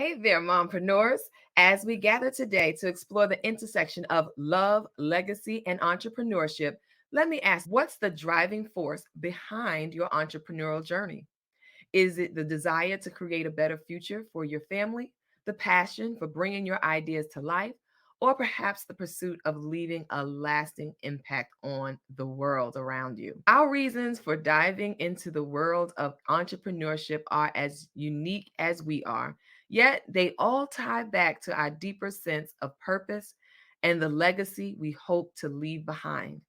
Hey there, mompreneurs. As we gather today to explore the intersection of love, legacy, and entrepreneurship, let me ask, what's the driving force behind your entrepreneurial journey? Is it the desire to create a better future for your family, the passion for bringing your ideas to life, or perhaps the pursuit of leaving a lasting impact on the world around you? Our reasons for diving into the world of entrepreneurship are as unique as we are, yet they all tie back to our deeper sense of purpose and the legacy we hope to leave behind.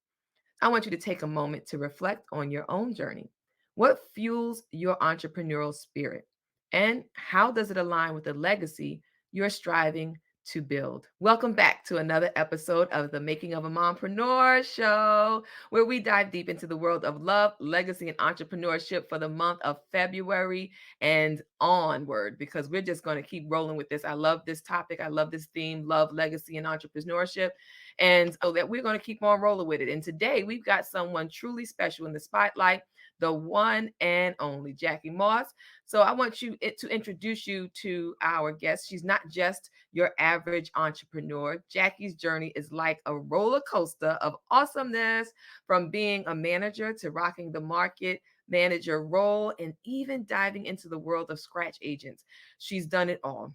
I want you to take a moment to reflect on your own journey. What fuels your entrepreneurial spirit? And how does it align with the legacy you're striving to build? Welcome back to another episode of the Making of a Mompreneur show, where we dive deep into the world of love, legacy, and entrepreneurship for the month of February and onward, because we're just going to keep rolling with this. I love this topic. I love this theme, love, legacy, and entrepreneurship. And so that we're going to keep on rolling with it. And today we've got someone truly special in the spotlight, the one and only Jackie Moss. So I want to introduce you to our guest. She's not just your average entrepreneur. Jackie's journey is like a roller coaster of awesomeness, from being a manager to rocking the market manager role and even diving into the world of scratch agents. She's done it all.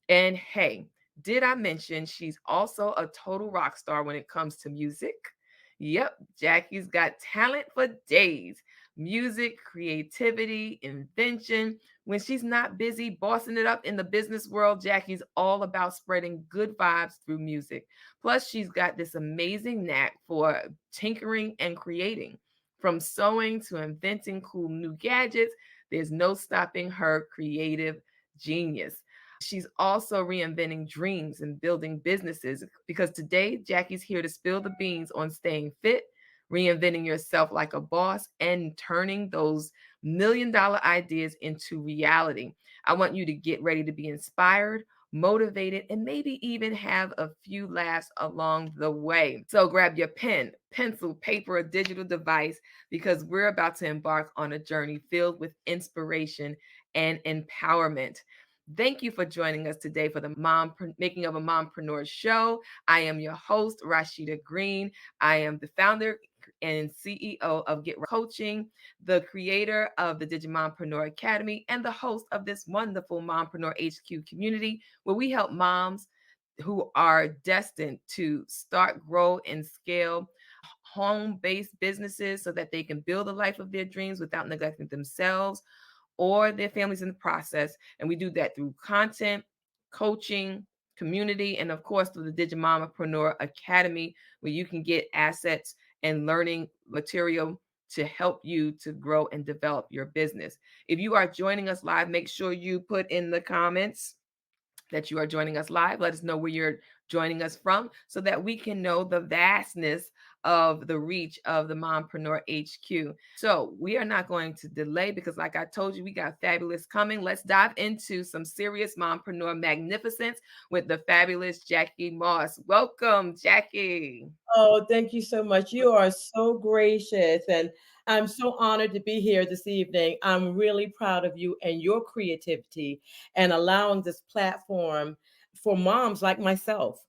And hey, did I mention she's also a total rock star when it comes to music? Yep, Jackie's got talent for days. Music, creativity, invention. When she's not busy bossing it up in the business world, Jackie's all about spreading good vibes through music. Plus, she's got this amazing knack for tinkering and creating. From sewing to inventing cool new gadgets, there's no stopping her creative genius. She's also reinventing dreams and building businesses, because today Jackie's here to spill the beans on staying fit, reinventing yourself like a boss, and turning those $1 million ideas into reality. I want you to get ready to be inspired, motivated, and maybe even have a few laughs along the way. So grab your pen, pencil, paper, or digital device, because we're about to embark on a journey filled with inspiration and empowerment. Thank you for joining us today for the Making of a Mompreneur show. I am your host, Rashida Green. I am the founder and CEO of Get Right Coaching, the creator of the Digimompreneur Academy, and the host of this wonderful Mompreneur HQ community, where we help moms who are destined to start, grow, and scale home-based businesses so that they can build a life of their dreams without neglecting themselves or their families in the process. And we do that through content, coaching, community, and of course through the Digimompreneur Academy, where you can get assets and learning material to help you to grow and develop your business. If you are joining us live, make sure you put in the comments that you are joining us live. Let us know where you're joining us from so that we can know the vastness of the reach of the Mompreneur HQ. So we are not going to delay, because like I told you, we got fabulous coming. Let's dive into some serious mompreneur magnificence with the fabulous Jackie Moss. Welcome, Jackie. Oh, thank you so much. You are so gracious, and I'm so honored to be here this evening. I'm really proud of you and your creativity and allowing this platform for moms like myself.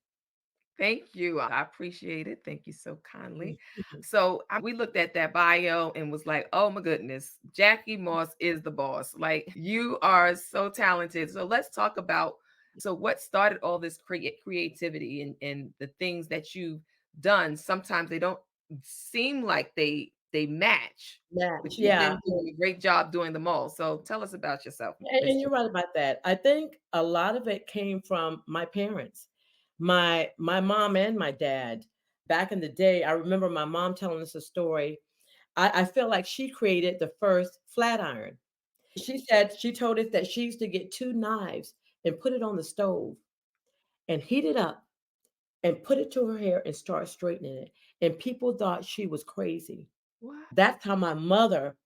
Thank you. I appreciate it. Thank you so kindly. Mhm. So we looked at that bio and was like, oh my goodness, Jackie Moss is the boss. Like, you are so talented. So let's talk about, so what started all this creativity and the things that you've done. Sometimes they don't seem like they match, but Match, you've yeah. been doing a great job doing them all. So tell us about yourself, And Miss. you're right about that. I think a lot of it came from my parents, my mom and my dad. Back in the day, I remember my mom telling us a story. I feel like she created the first flat iron. She told us that she used to get 2 knives and put it on the stove and heat it up and put it to her hair and start straightening it, and people thought she was crazy. What? That's how my mother,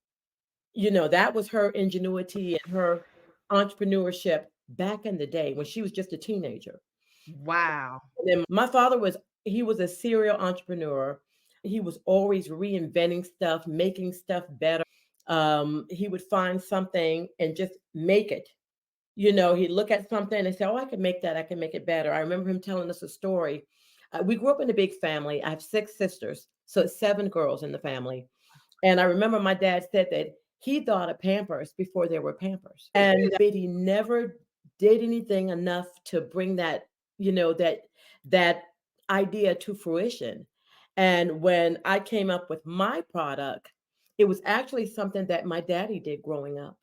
that was her ingenuity and her entrepreneurship back in the day when she was just a teenager. Wow. And then my father he was a serial entrepreneur. He was always reinventing stuff, making stuff better. He would find something and just make it. He'd look at something and say, "Oh, I can make that. I can make it better." I remember him telling us a story. We grew up in a big family. I have six sisters, so it's seven girls in the family. And I remember my dad said that he thought of Pampers before there were Pampers, and but he never did anything enough to bring that idea to fruition. And when I came up with my product, it was actually something that my daddy did growing up.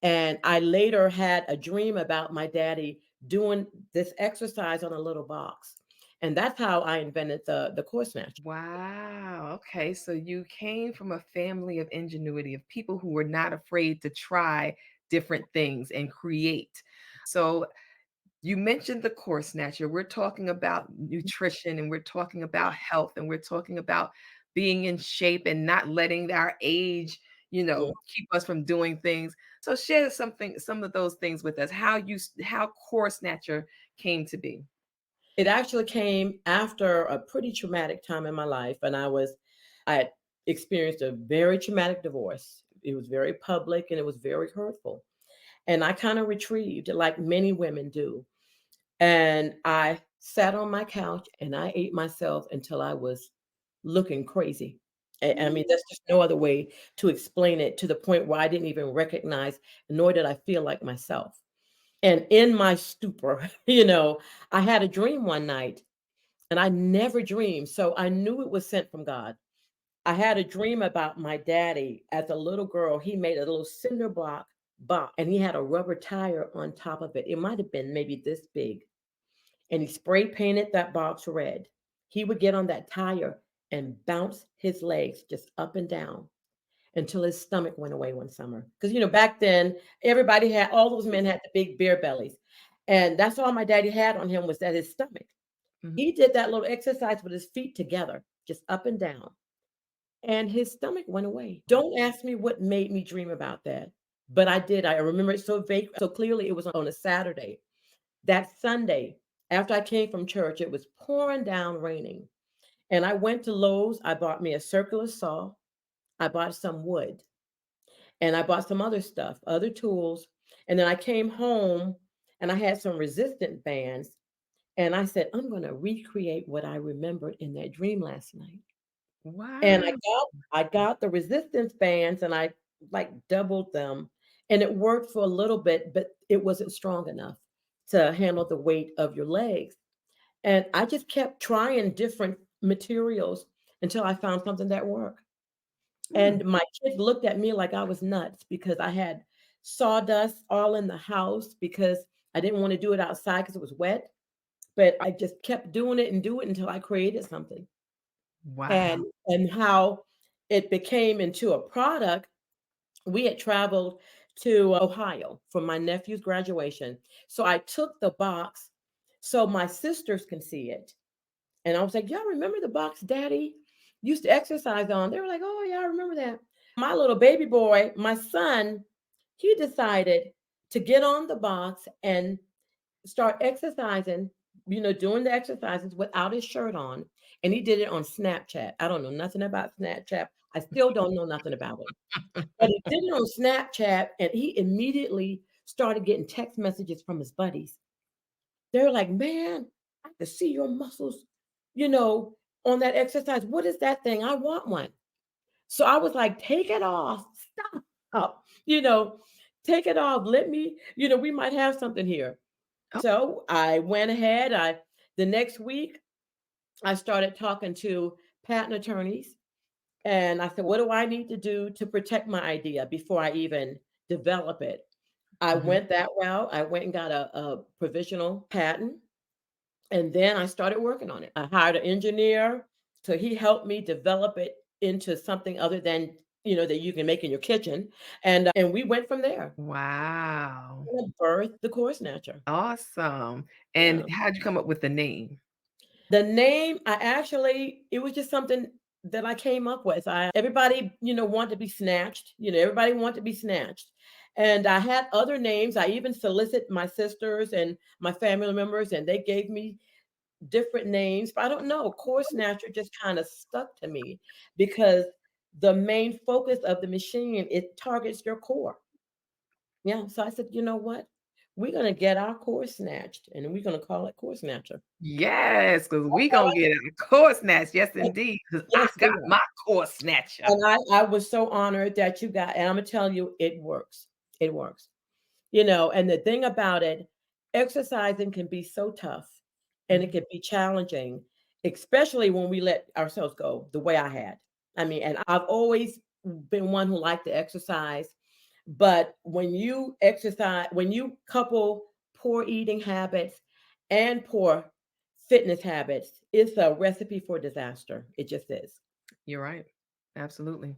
And I later had a dream about my daddy doing this exercise on a little box. And that's how I invented the core snatch. Wow. Okay. So you came from a family of ingenuity, of people who were not afraid to try different things and create. So you mentioned the core snatcher. We're talking about nutrition and we're talking about health and we're talking about being in shape and not letting our age, Yeah. keep us from doing things. So share some of those things with us. How core snatcher came to be. It actually came after a pretty traumatic time in my life, and I had experienced a very traumatic divorce. It was very public and it was very hurtful. And I kind of retrieved, like many women do. And I sat on my couch and I ate myself until I was looking crazy. I mean, Mm, that's just no other way to explain it, to the point where I didn't even recognize, nor did I feel like myself. And in my stupor, I had a dream one night, and I never dreamed. So I knew it was sent from God. I had a dream about my daddy as a little girl. He made a little cinder block box and he had a rubber tire on top of it. It might have been maybe this big. And he spray painted that box red. He would get on that tire and bounce his legs just up and down until his stomach went away one summer. Because, back then, all those men had the big beer bellies. And that's all my daddy had on him, was that his stomach. mhm. He did that little exercise with his feet together, just up and down, and his stomach went away. Don't ask me what made me dream about that, but I did. I remember it so vague, so clearly. It was on a Saturday. That Sunday, after I came from church, it was pouring down raining. And I went to Lowe's. I bought me a circular saw. I bought some wood and I bought some other stuff, other tools. And then I came home and I had some resistant bands. And I said, I'm going to recreate what I remembered in that dream last night. And Wow. I got the resistance bands and I like doubled them, and it worked for a little bit, but it wasn't strong enough to handle the weight of your legs. And I just kept trying different materials until I found something that worked. Mm, And my kids looked at me like I was nuts because I had sawdust all in the house because I didn't want to do it outside because it was wet. But I just kept doing it and do it until I created something. wow. And how it became into a product. We had traveled to Ohio for my nephew's graduation. So I took the box so my sisters can see it. And I was like, "Y'all remember the box daddy used to exercise on?" They were like, "Oh, yeah, I remember that." My little baby boy, my son, he decided to get on the box and start exercising, doing the exercises without his shirt on. And he did it on Snapchat. I don't know nothing about Snapchat. I still don't know nothing about it. But he did it on Snapchat and he immediately started getting text messages from his buddies. They're like, "Man, I can see your muscles, you know, on that exercise. What is that thing? I want one." So I was like, "Take it off. Stop. Take it off. Let me, we might have something here." Oh, So I went ahead. The next week I started talking to patent attorneys and I said, "What do I need to do to protect my idea before I even develop it?" I mhm. went that route. I went and got a provisional patent. And then I started working on it. I hired an engineer, so he helped me develop it into something other than, that you can make in your kitchen. And we went from there. Wow. And I birthed the core snatcher. Awesome. Yeah. And how'd you come up with the name? The name, it was just something that I came up with. Everybody, wanted to be snatched. Everybody wanted to be snatched. And I had other names. I even solicited my sisters and my family members, and they gave me different names, but I don't know. Core Snatcher just kind of stuck to me because the main focus of the machine, it targets your core. Yeah. So I said, you know what? we're gonna get our course snatched, and we're gonna call it Course Snatcher. Yes, because we gonna get a core snatch. Yes, indeed. Because I Yes, we got are. my core snatcher. And I was so honored that you got, and I'm gonna tell you, it works. It works. And the thing about it, exercising can be so tough and it Mhm. can be challenging, especially when we let ourselves go the way I had. I mean, and I've always been one who liked to exercise, but when you exercise, when you couple poor eating habits and poor fitness habits, it's a recipe for disaster. It just is. You're right. Absolutely.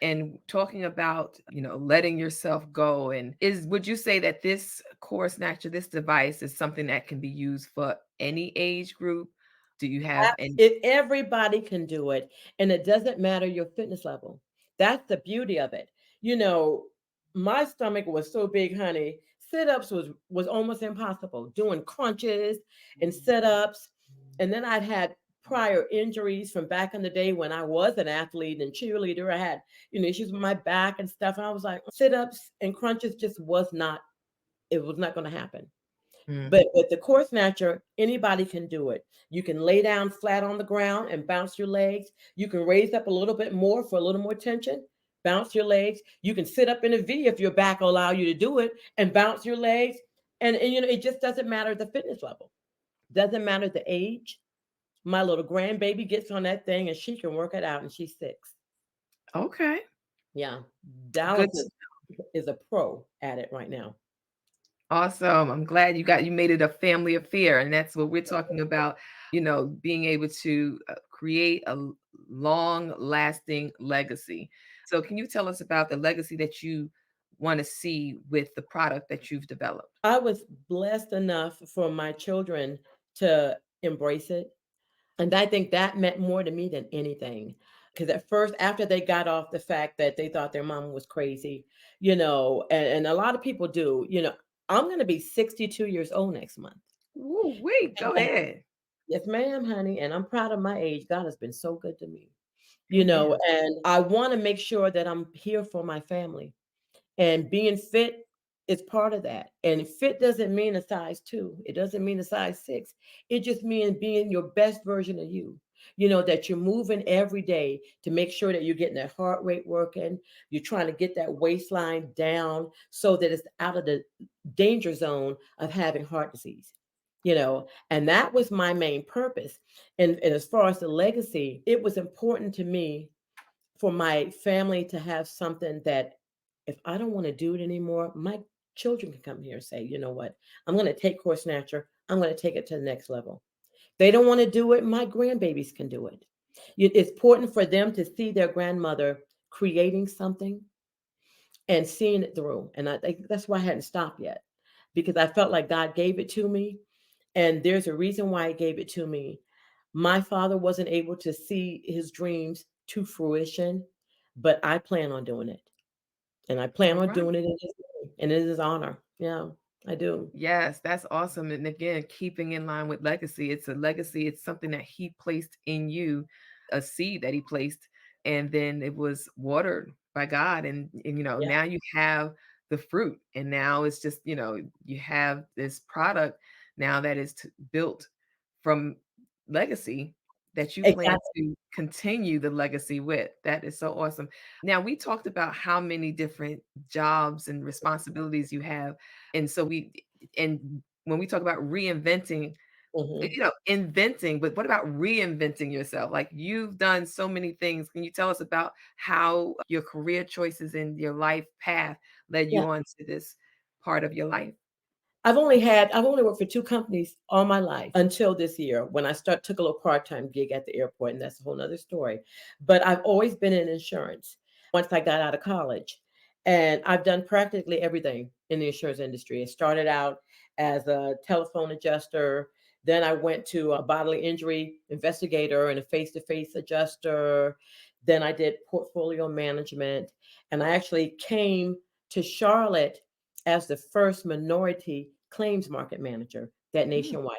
And talking about, letting yourself go, and would you say that this core snatcher, this device is something that can be used for any age group? Do you have any? If everybody can do it, and it doesn't matter your fitness level. That's the beauty of it. You know, my stomach was so big, honey. Sit-ups was almost impossible. Doing crunches and sit-ups. And then I'd had prior injuries from back in the day when I was an athlete and cheerleader. I had, issues with my back and stuff. And I was like, sit-ups and crunches just it was not going to happen. Mm, But with the core snatcher, anybody can do it. You can lay down flat on the ground and bounce your legs. You can raise up a little bit more for a little more tension, bounce your legs. You can sit up in a V if your back will allow you to do it and bounce your legs. And it just doesn't matter the fitness level, doesn't matter the age. My little grandbaby gets on that thing and she can work it out, and she's 6. okay. Yeah. Good. Dallas is a pro at it right now. Awesome. I'm glad you made it a family affair, and that's what we're talking about, being able to create a long-lasting legacy. So can you tell us about the legacy that you want to see with the product that you've developed? I was blessed enough for my children to embrace it. And I think that meant more to me than anything. Because at first, after they got off the fact that they thought their mom was crazy, and a lot of people do, I'm going to be 62 years old next month. Ooh, wait, go And- ahead. yes, ma'am, honey. And I'm proud of my age. God has been so good to me, Amen. and I want to make sure that I'm here for my family. And being fit is part of that. And fit doesn't mean a size 2. It doesn't mean a size 6. It just means being your best version of you. That you're moving every day to make sure that you're getting that heart rate working. You're trying to get that waistline down so that it's out of the danger zone of having heart disease. And that was my main purpose. And as far as the legacy, it was important to me for my family to have something that if I don't want to do it anymore, my children can come here and say, you know what, I'm going to take Course Snatcher, I'm going to take it to the next level. They don't want to do it, my grandbabies can do it. It's important for them to see their grandmother creating something and seeing it through. And I think that's why I hadn't stopped yet, because I felt like God gave it to me. And there's a reason why He gave it to me. My father wasn't able to see his dreams to fruition, but I plan on doing it. And I plan All on right. doing it in His name and in His honor. Yeah, I do. Yes, that's awesome. And again, keeping in line with legacy, it's a legacy. It's something that he placed in you, a seed that he placed, and then it was watered by God. And Yeah, now you have the fruit. And now it's just, you have this product now that is built from legacy that you plan exactly. to continue the legacy with. That is so awesome. Now, we talked about how many different jobs and responsibilities you have. And so and when we talk about reinventing, Mhm. inventing, but what about reinventing yourself? Like, you've done so many things. Can you tell us about how your career choices and your life path led Yeah. you on to this part of your life? I've only worked for 2 companies all my life until this year when I took a little part-time gig at the airport, and that's a whole nother story. But I've always been in insurance once I got out of college. And I've done practically everything in the insurance industry. I started out as a telephone adjuster, then I went to a bodily injury investigator and a face-to-face adjuster. Then I did portfolio management, and I actually came to Charlotte as the first minority claims market manager that Mm, Nationwide.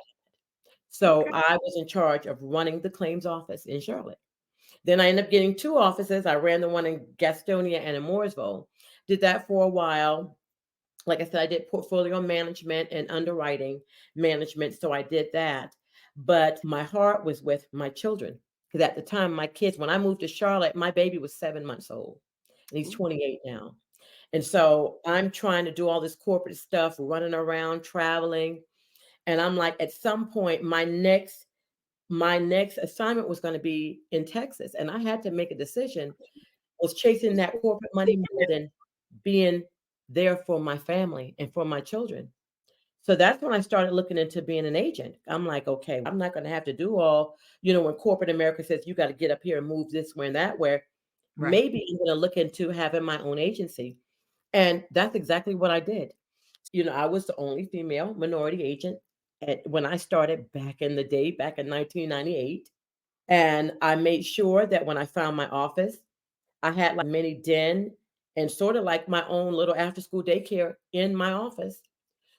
So okay. I was in charge of running the claims office in Charlotte. Then I ended up getting 2 offices. I ran the one in Gastonia and in Mooresville. Did that for a while. Like I said, I did portfolio management and underwriting management, so I did that. But my heart was with my children. Because at the time, my kids, when I moved to Charlotte, my baby was 7 months old, and he's Ooh, 28 now. And so I'm trying to do all this corporate stuff, running around, traveling. And I'm like, at some point, my next assignment was going to be in Texas. And I had to make a decision. Was chasing that corporate money more than being there for my family and for my children. So that's when I started looking into being an agent. I'm like, okay, I'm not going to have to do all, when corporate America says you got to get up here and move this way and that way, right. maybe I'm going to look into having my own agency. And that's exactly what I did. I was the only female minority agent when I started back in the day, back in 1998. And I made sure that when I found my office, I had like mini den and sort of like my own little after school daycare in my office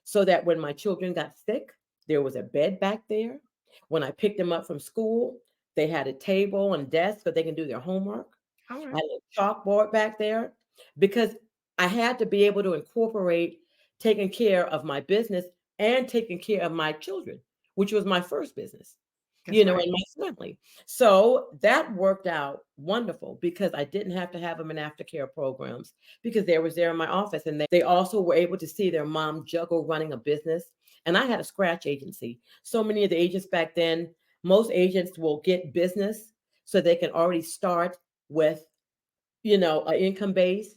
so that when my children got sick, there was a bed back there. When I picked them up from school, they had a table and desk so they can do their homework. All I right. had a chalkboard back there because I had to be able to incorporate taking care of my business and taking care of my children, which was my first business, That's right. and my family. So that worked out wonderful because I didn't have to have them in aftercare programs because they was there in my office and they also were able to see their mom juggle running a business. And I had a scratch agency. So many of the agents back then, most agents will get business so they can already start with an income base.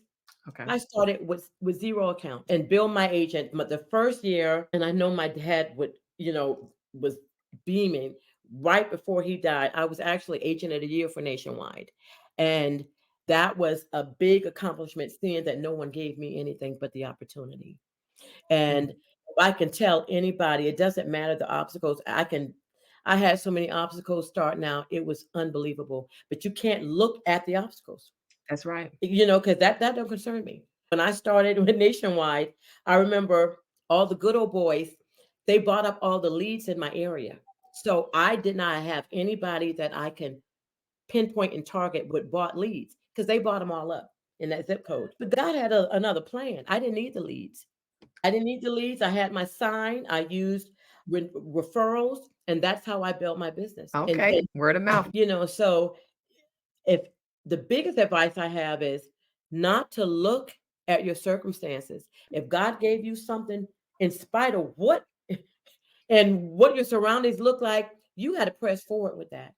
Okay. I started with zero account and bill my agent. But the first year, and I know my dad was beaming right before he died. I was actually agent of the year for Nationwide, and that was a big accomplishment. Seeing that no one gave me anything but the opportunity, Mm, and if I can tell anybody, it doesn't matter the obstacles. I can. I had so many obstacles starting out; it was unbelievable. But you can't look at the obstacles that's right. because that don't concern me. When I started with Nationwide, I remember all the good old boys, they bought up all the leads in my area. So I did not have anybody that I can pinpoint and target with bought leads because they bought them all up in that zip code. But God had another plan. I didn't need the leads. I didn't need the leads. I had my sign. I used referrals, and that's how I built my business. And, Okay. Word of mouth. so if the biggest advice I have is not to look at your circumstances. If God gave you something in spite of what and what your surroundings look like, you got to press forward with that.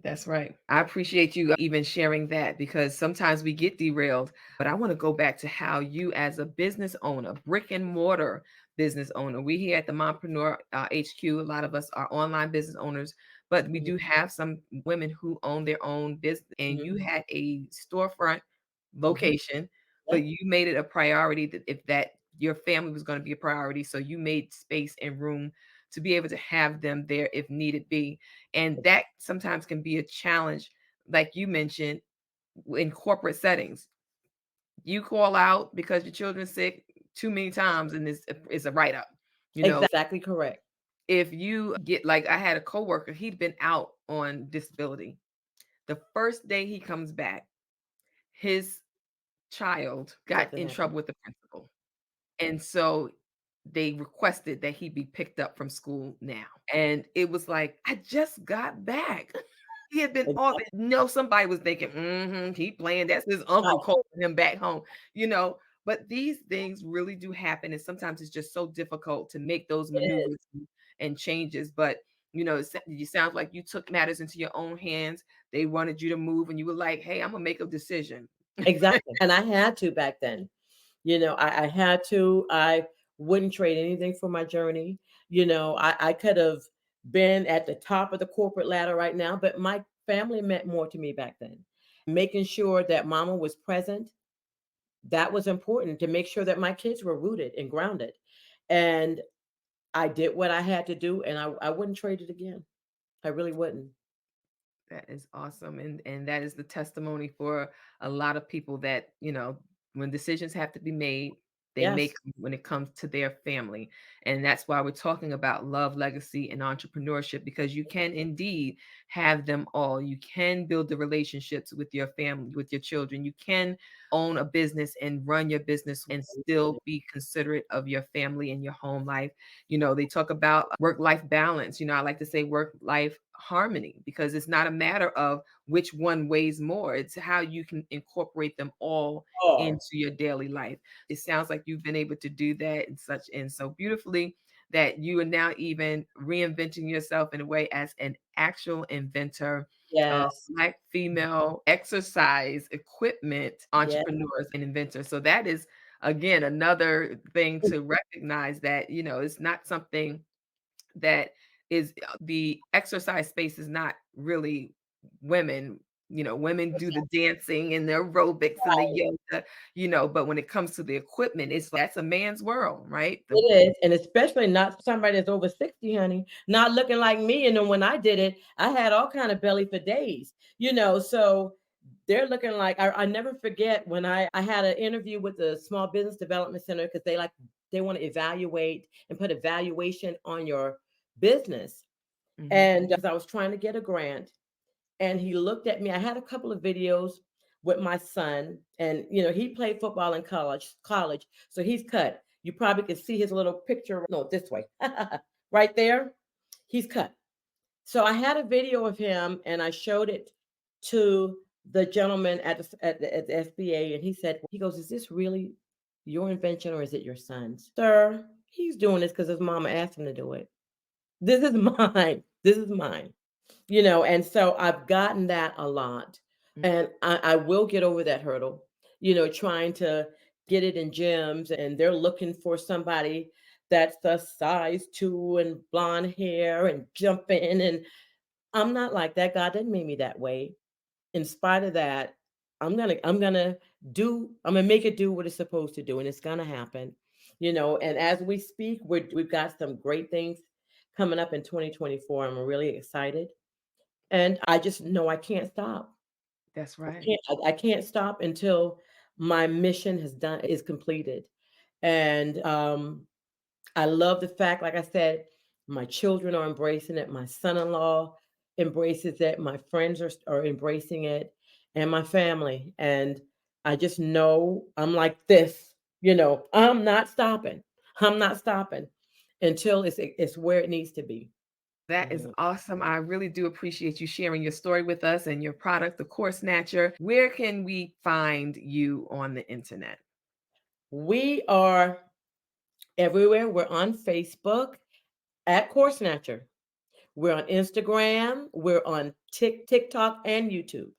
That's right. I appreciate you even sharing that because sometimes we get derailed. But I want to go back to how you, as a business owner, brick and mortar business owner, we here at the Mompreneur HQ, a lot of us are online business owners, but we Mhm, do have some women who own their own business. And mhm, you had a storefront mhm. location, but Yeah, you made it a priority that if that your family was going to be a priority. So you made space and room to be able to have them there if needed be. And that sometimes can be a challenge, like you mentioned, in corporate settings. You call out because your children's sick too many times and it's a write-up. You know, exactly correct. if you get like I had a coworker, he'd been out on disability. The first day he comes back, his child got Something in happened. trouble with the principal. And so they requested that he be picked up from school now. And it was like, I just got back. He had been off Exactly. it. No, somebody was thinking, he playing. That's his uncle Right. calling him back home, you know. But these things really do happen. And sometimes it's just so difficult to make those It maneuvers is. and changes. But you sound like you took matters into your own hands. They wanted you to move, and you were like, hey, I'm gonna make a decision. Exactly. And I had to back then. I had to. I wouldn't trade anything for my journey. I could have been at the top of the corporate ladder right now, but my family meant more to me back then. Making sure that mama was present, that was important to make sure that my kids were rooted and grounded. And I did what I had to do, and I wouldn't trade it again. I really wouldn't. That is awesome, and that is the testimony for a lot of people that, when decisions have to be made, they make Yes. when it comes to their family. And that's why we're talking about love, legacy, and entrepreneurship, because you can indeed have them all. You can build the relationships with your family, with your children. You can own a business and run your business and still be considerate of your family and your home life. They talk about work life balance. I like to say work life harmony, because it's not a matter of which one weighs more. It's how you can incorporate them all Oh, into your daily life. It sounds like you've been able to do that and so beautifully, that you are now even reinventing yourself in a way as an actual inventor of yes. Black female exercise equipment Yes. entrepreneurs and inventors. So that is again another thing to recognize, that it's not something that is the exercise space is not really women. Women do the dancing and the aerobics and the yoga, but when it comes to the equipment, that's a man's world, right? It is, and especially not somebody that's over 60, honey, not looking like me. And then when I did it, I had all kind of belly for days, so they're looking like I never forget when I had an interview with the Small Business Development Center because they want to evaluate and put evaluation on your business. Mhm. And because I was trying to get a grant, and he looked at me. I had a couple of videos with my son, and he played football in college, so he's cut. You probably can see his little picture. No, this way, right there. He's cut. So I had a video of him, and I showed it to the gentleman at the SBA, and he goes, "Is this really your invention, or is it your son's, sir? He's doing this because his mama asked him to do it. This is mine. This is mine." And so I've gotten that a lot. Mm. And I will get over that hurdle, trying to get it in gyms, and they're looking for somebody that's a size 2 and blonde hair and jump in. And I'm not like that. God didn't make me that way. In spite of that, I'm gonna make it do what it's supposed to do, and it's gonna happen. And as we speak, we've got some great things coming up in 2024. I'm really excited, and I just know I can't stop. That's I right. can't I can't stop until my mission is completed. And I love the fact, like I said, my children are embracing it, my son-in-law embraces it, my friends are embracing it, and my family. And I just know I'm like this, I'm not stopping. I'm not stopping until it's where it needs to be. That is Mhm. awesome. I really do appreciate you sharing your story with us and your product, the Core Snatcher. Where can we find you on the internet? We are everywhere. We're on Facebook at Core Snatcher. We're on Instagram. We're on TikTok and YouTube.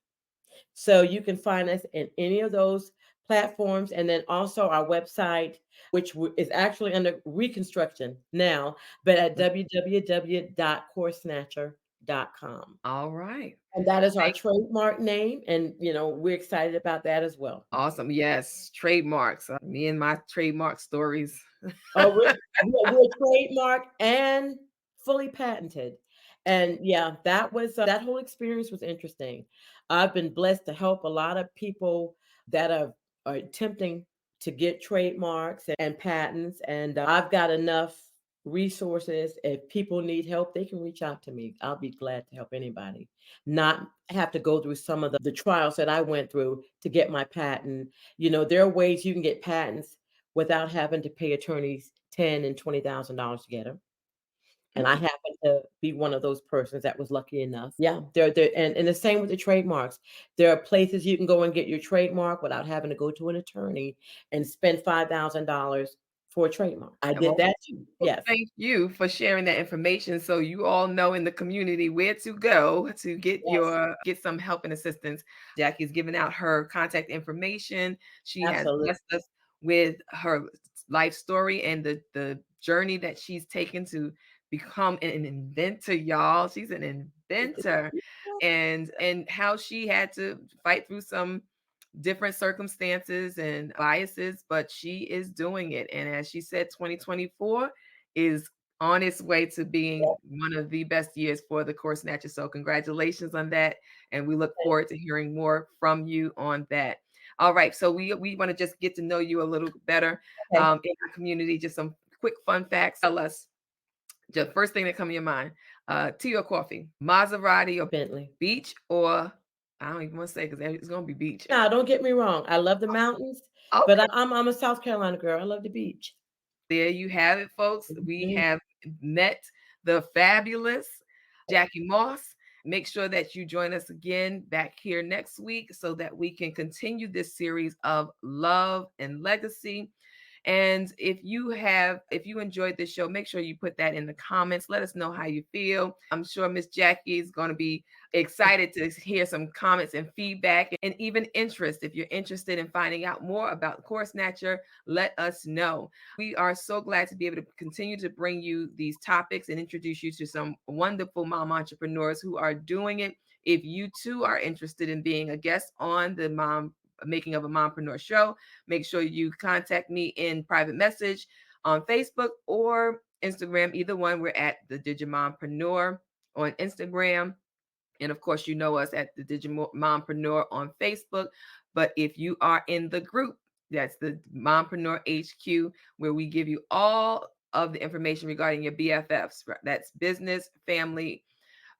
So you can find us in any of those platforms. And then also our website, which is actually under reconstruction now, but at www.coresnatcher.com. All right. And that is our Thank trademark name. And, we're excited about that as well. Awesome. Yes, trademarks. Me and my trademark stories. Oh, we're trademark and fully patented. And yeah, that whole experience was interesting. I've been blessed to help a lot of people that are attempting to get trademarks and patents. And I've got enough resources. If people need help, they can reach out to me. I'll be glad to help anybody, not have to go through some of the trials that I went through to get my patent. There are ways you can get patents without having to pay attorneys ten and $20,000 to get them. And I Mm, happen to be one of those persons that was lucky enough. Yeah, there, and the same with the trademarks. There are places you can go and get your trademark without having to go to an attorney and spend $5,000 for a trademark. I did well, that too. Yes, thank you for sharing that information, so you all know in the community where to go to yes, get some help and assistance. Jackie's giving out her contact information. She has absolutely. blessed us with her life story and the journey that she's taken to become an inventor, y'all. She's an inventor, and how she had to fight through some different circumstances and biases, but she is doing it. And as she said, 2024 is on its way to being one of the best years for the Core Snatcher. So congratulations on that. And we look forward to hearing more from you on that. All right, so we want to just get to know you a little better Okay. in our community. Just some quick fun facts. Tell us the first thing that come to your mind: tea or coffee, Maserati or Bentley. beach, or I don't even want to say because it's gonna be beach. Now, don't get me wrong. I love the mountains, but Okay, I'm a South Carolina girl. I love the beach. there you have it, folks. We Mhm. have met the fabulous Jackie Moss. Make sure that you join us again back here next week so that we can continue this series of love and legacy. And if you enjoyed this show, make sure you put that in the comments. Let us know how you feel. I'm sure Miss Jackie is going to be excited to hear some comments and feedback and even interest. If you're interested in finding out more about the Core Snatcher, let us know. We are so glad to be able to continue to bring you these topics and introduce you to some wonderful mom entrepreneurs who are doing it. If you too are interested in being a guest on the Making of a Mompreneur show, make sure you contact me in private message on Facebook or Instagram. Either one, we're at the Digimompreneur on Instagram. And of course, you know us at the Digimompreneur on Facebook. But if you are in the group, that's the Mompreneur HQ, where we give you all of the information regarding your BFFs. That's business, family,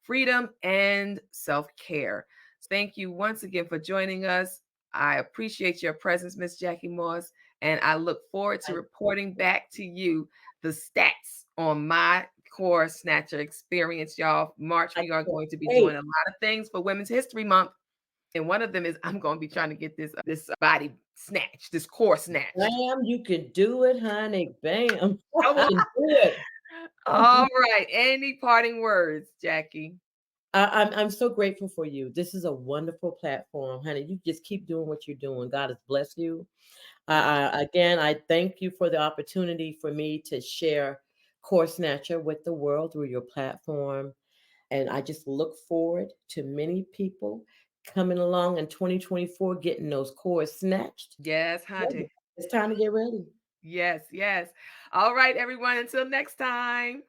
freedom, and self-care. Thank you once again for joining us. I appreciate your presence, Miss Jackie Moss, and I look forward to reporting back to you the stats on my Core Snatcher experience, y'all. March, I we are can't going to be doing wait. a lot of things for Women's History Month, and one of them is I'm going to be trying to get this body snatch, this core snatch. Bam, you can do it, honey. Bam. Come You on. can do it. All right. Any parting words, Jackie? I'm so grateful for you. This is a wonderful platform, honey. You just keep doing what you're doing. God has blessed you. Thank you. Again, I thank you for the opportunity for me to share Core Snatcher with the world through your platform. And I just look forward to many people coming along in 2024 getting those cores snatched. Yes, Ready. hunting. It's time to get ready. Yes, yes. All right, everyone. Until next time.